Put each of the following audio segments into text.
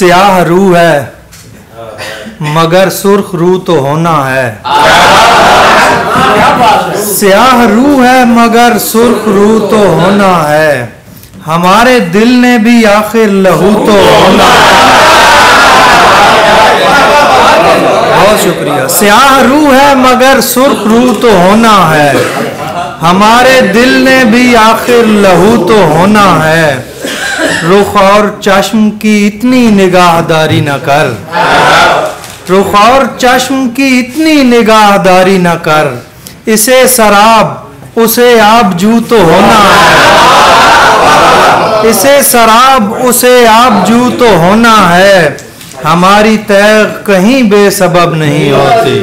स्याह रू है मगर सुर्ख रू तो होना है। स्याह रू है मगर सुर्ख रू तो होना है। हमारे दिल ने भी आखिर लहू तो होना है। बहुत शुक्रिया। स्याह रू है मगर सुर्ख रू तो होना है। हमारे दिल ने भी आखिर लहू तो होना है। रुख और चश्म की इतनी निगाहदारी न कर। रुख और चश्म की इतनी निगाहदारी न कर। इसे शराब उसे आबजू तो होना है। इसे शराब उसे आबजू तो होना है। हमारी तैग कहीं बेसबब नहीं होती।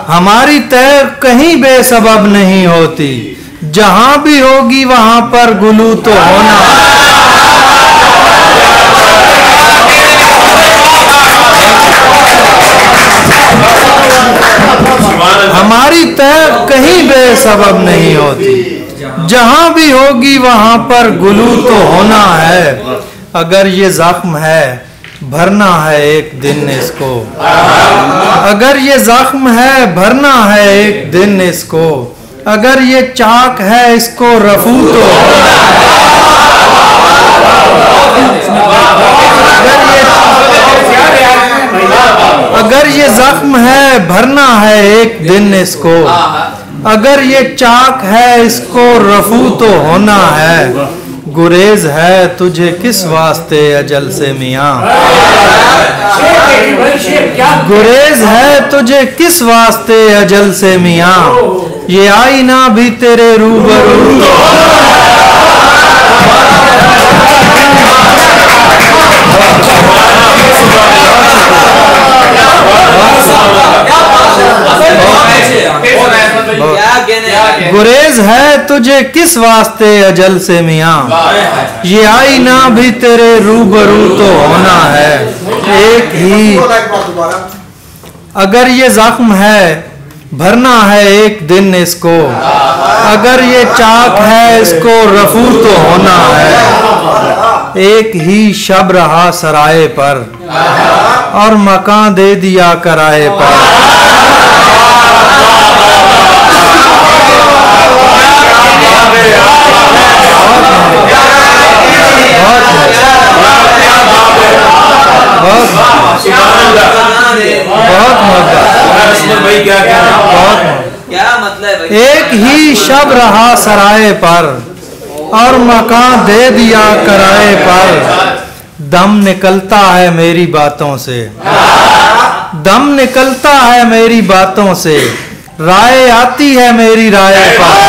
हमारी तैग कहीं बेसबब नहीं होती। जहां भी होगी वहां पर गुलू तो होना है। हमारी तैग कहीं बेसबब नहीं होती। जहां भी होगी वहां पर गुलू तो होना है। अगर ये जख्म है भरना है एक दिन इसको। अगर ये जख्म है भरना है एक दिन इसको। अगर ये चाक है इसको रफू तो होना है। अगर ये जख्म है भरना है एक दिन इसको। अगर ये चाक है इसको रफू तो होना है। गुरेज है तुझे किस वास्ते अजल से मियाँ। गुरेज है तुझे किस वास्ते अजल से मियाँ। ये आईना भी तेरे रूबरू तो गुरेज है तुझे किस वास्ते अजल से मियाँ। ये आईना भी तेरे रूबरू तो होना है। एक ही अगर ये जख्म है भरना है एक दिन इसको। अगर ये चाक है इसको रफू तो होना है। एक ही शब रहा सराय पर और मकान दे दिया कराए पर। क्या मतलब? एक ही शब रहा सराय पर और मकान दे दिया कराए पर। दम निकलता है मेरी बातों से। दम निकलता है मेरी बातों से। राय आती है मेरी राय पर।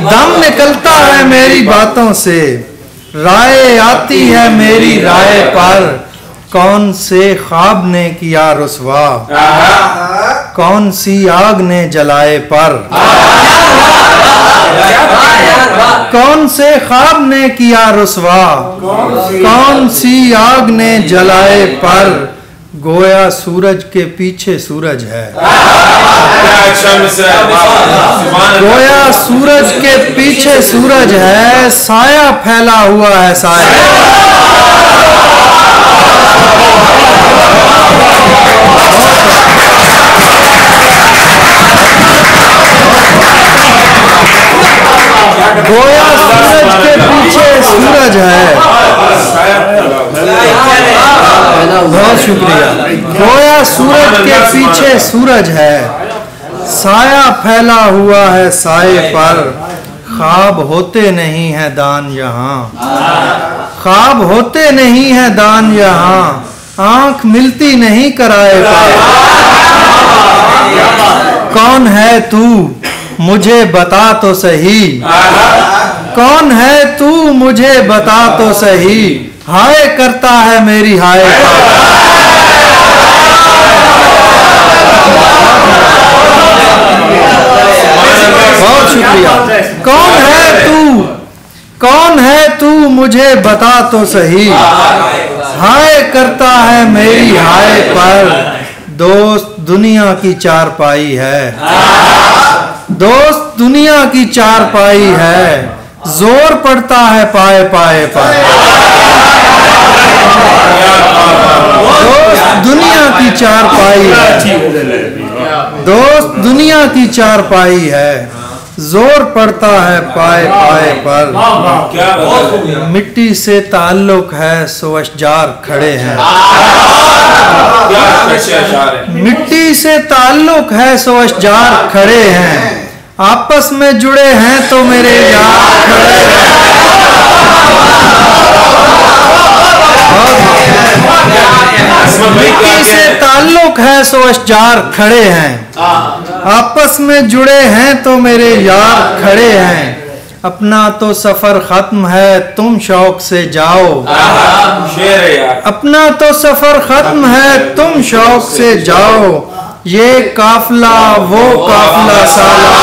दम निकलता है मेरी बातों से। राय आती है मेरी राय पर। कौन से ख्वाब ने किया रुसवा। कौन सी आग ने जलाए पर। कौन से ख्वाब ने किया रुसवा। कौन सी आग ने जलाए पर। गोया सूरज के पीछे सूरज है। गोया सूरज के पीछे सूरज है। साया फैला हुआ है साया। गोया सूरज के पीछे सूरज है। बहुत शुक्रिया। गोया सूरज के पीछे सूरज है। साया फैला हुआ है साए पर। ख्वाब होते नहीं है दान यहाँ। ख्वाब होते नहीं है दान यहाँ। आंख मिलती नहीं कराए पर। कौन है तू मुझे बता तो सही। कौन है तू मुझे बता तो सही। हाय करता है मेरी हाय पर। बहुत शुक्रिया। कौन है तू। कौन है तू मुझे बता तो सही। हाय करता है मेरी हाय पर। दोस्त दुनिया की चारपाई है। दोस्त दुनिया की चारपाई है, जोर पड़ता है पाए पाए पर। दोस्त दुनिया की चारपाई है, दोस्त दुनिया की चारपाई है, जोर पड़ता है पाए पाए पर। मिट्टी से ताल्लुक है सो अशजार खड़े हैं, मिट्टी से ताल्लुक है सो अशजार खड़े हैं, आपस में जुड़े हैं तो मेरे यार खड़े हैं। मिट्टी से ताल्लुक है सो अशजार खड़े हैं, आपस में जुड़े हैं तो मेरे यार खड़े हैं। अपना तो सफर खत्म है तुम शौक से जाओ, अपना तो सफर खत्म है तुम शौक से जाओ, ये काफिला वो काफिला साला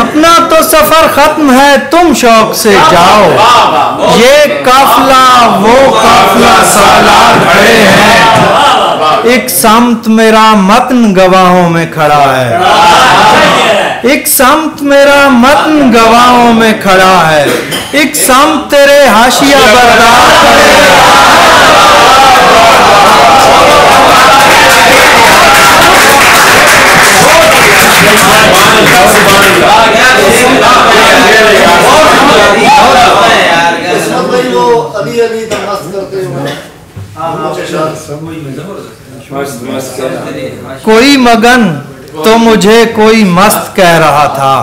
अपना तो सफर खत्म है तुम शौक से जाओ, ये काफिला वो काफिला सालार खड़े हैं। एक सामत मेरा मतन गवाहों में खड़ा है, एक सामत मेरा मतन गवाहों में खड़ा है, एक सामत तेरे हाशिया बरदार खड़े कोई मगन तो मुझे कोई मस्त कह रहा था,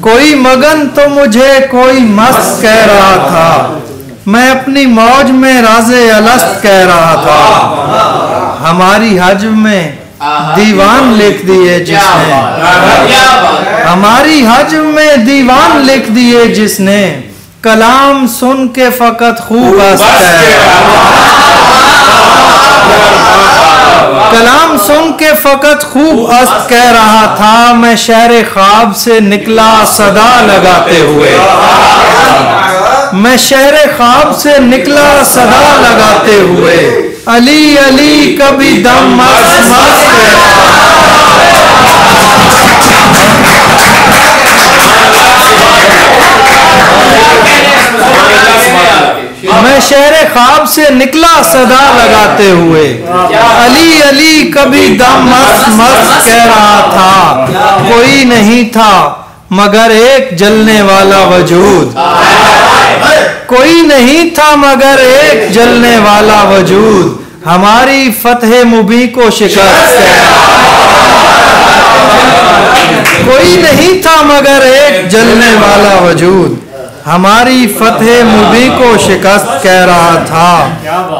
कोई मगन तो मुझे कोई मस्त कह रहा था, मैं अपनी मौज में राज़े अलस्त कह रहा था। हमारी हज में दीवान लिख दिए जिसने, हमारी हज में दीवान लिख दिए जिसने, कलाम सुन के फकत खूब हंसता है, कलाम सुन के फकत खूब अस्त कह रहा था, मैं शहर ख्वाब से निकला सदा लगाते हुए, मैं शहर ख्वाब से निकला सदा लगाते हुए, अली अली कभी दम मस्त मस्त मैं शहर ख्वाब से निकला सदा लगाते हुए, अली अली कभी दम मस्त मस्त कह रहा था, कोई नहीं था मगर एक जलने वाला वजूद, कोई नहीं था मगर एक जलने वाला वजूद, हमारी फतह मुबी को शिकस्त कोई नहीं था मगर एक जलने वाला वजूद, हमारी फतह मुबी को शिकस्त कह रहा था।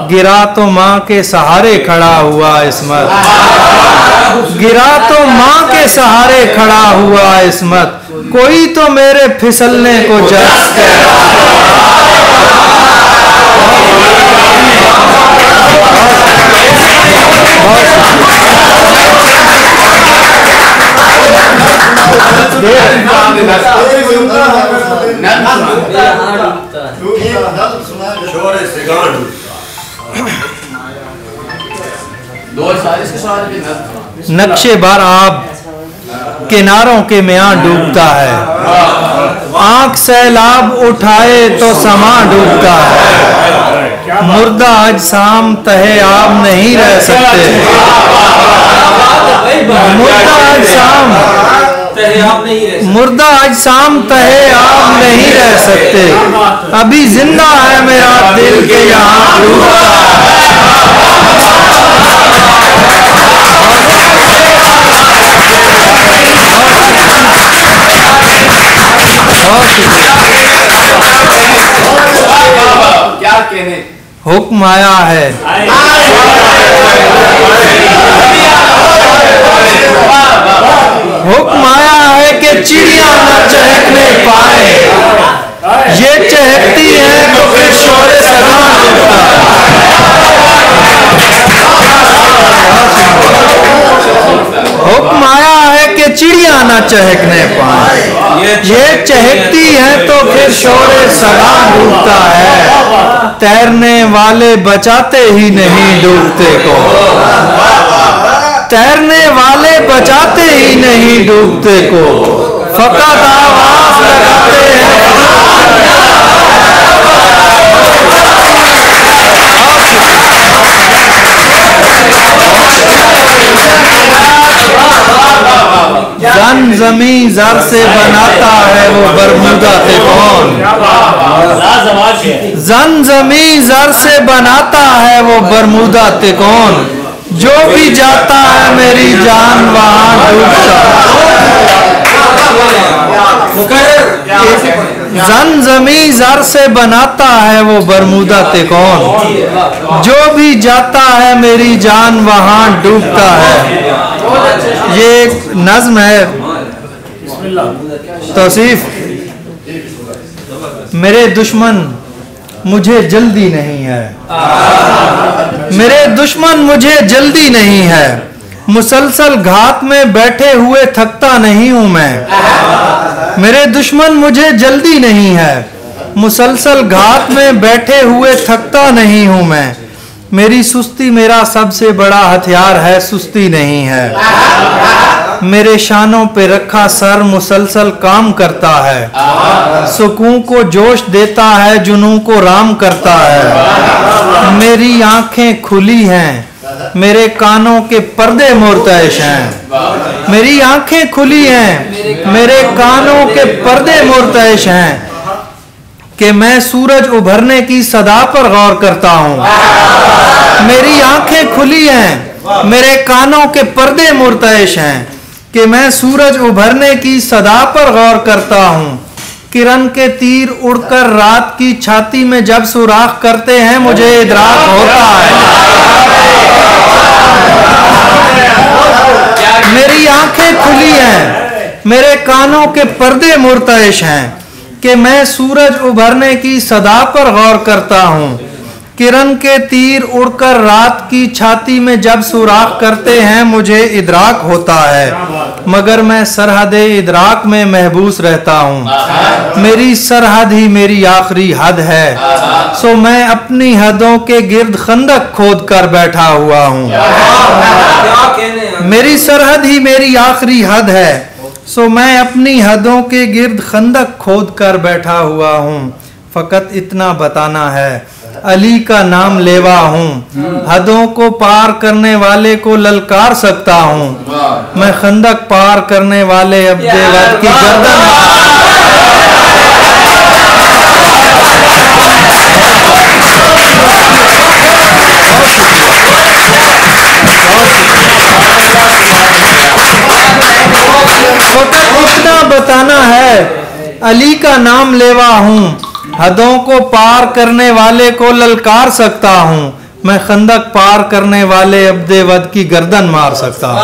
गिरा तो माँ के सहारे खड़ा हुआ इस्मत, गिरा तो माँ के सहारे खड़ा हुआ इस्मत, कोई तो मेरे फिसलने को जज कह रहा नक्शे बार आप किनारों के म्यां डूबता है, आंख सैलाब उठाए तो समा डूबता है, मुर्दा अजसाम तहे आब नहीं रह सकते, मुर्दा अजसाम तहे आब नहीं रह सकते, अभी जिंदा है मेरा दिल के यहाँ डूबता है। क्या कहने हुक्म आया है, हुक्म आया है कि चिड़िया न चहकने पाए, ये चहकती है तो फिर शोरे सदा मिलता है। हुक्म आया है कि चिड़िया न चहकने पाए। ये चहकती है तो फिर शोरे सगा डूबता है। तैरने वाले बचाते ही नहीं डूबते को, तैरने वाले बचाते ही नहीं डूबते को, फकत आवाज लगाते हैं। जन जमी जर से बनाता है वो बरमूदा ते कौन, जन जमी जर से बनाता है वो बरमूदा ते कौन, जो भी जाता है मेरी जान वहां डूबता। जन जमी जर से बनाता है वो बरमूदा ते कौन, जो भी जाता है मेरी जान वहां डूबता है। ये एक नज्म है, तौसीफ। मेरे दुश्मन मुझे जल्दी नहीं है, मेरे दुश्मन मुझे जल्दी नहीं है, मुसलसल घात में बैठे हुए थकता नहीं हूं मैं। मेरे दुश्मन मुझे जल्दी नहीं है, मुसलसल घात में बैठे हुए थकता नहीं हूं मैं। मेरी सुस्ती मेरा सबसे बड़ा हथियार है, सुस्ती नहीं है। मेरे शानों पे रखा सर मुसलसल काम करता है, सुकून को जोश देता है, जुनून को राम करता है। मेरी आंखें खुली हैं, मेरे कानों के पर्दे मुर्तइश हैं। मेरी आंखें खुली हैं, मेरे कानों के पर्दे मुर्तइश हैं कि मैं सूरज उभरने की सदा पर गौर करता हूँ। मेरी आंखें खुली हैं, मेरे कानों के पर्दे मुर्तइश हैं कि मैं सूरज उभरने की सदा पर गौर करता हूँ। किरण के तीर उड़कर रात की छाती में जब सुराख करते हैं मुझे इदराक होता है। मेरी आंखें खुली हैं, मेरे कानों के पर्दे मुर्तइश हैं कि मैं सूरज उभरने की सदा पर गौर करता हूँ। किरण के तीर उड़कर रात की छाती में जब सुराख करते हैं मुझे इदराक होता है, मगर मैं सरहदे इदराक में महबूस रहता हूँ। मेरी सरहद ही मेरी आखिरी हद है, सो मैं अपनी हदों के गिर्द खंदक खोद कर बैठा हुआ हूँ। मेरी सरहद ही मेरी आखिरी हद है, सो मैं अपनी हदों के गिर्द खंदक खोद कर बैठा हुआ हूँ। फकत इतना बताना है अली का नाम लेवा हूँ, हदों को पार करने वाले को ललकार सकता हूँ। मैं खंदक पार करने वाले अब्दे वद की गर्दन। इतना बताना है अली का नाम लेवा हूँ, हदों को पार करने वाले को ललकार सकता हूँ। मैं खंदक पार करने वाले अब्दे वद की गर्दन मार सकता हूँ।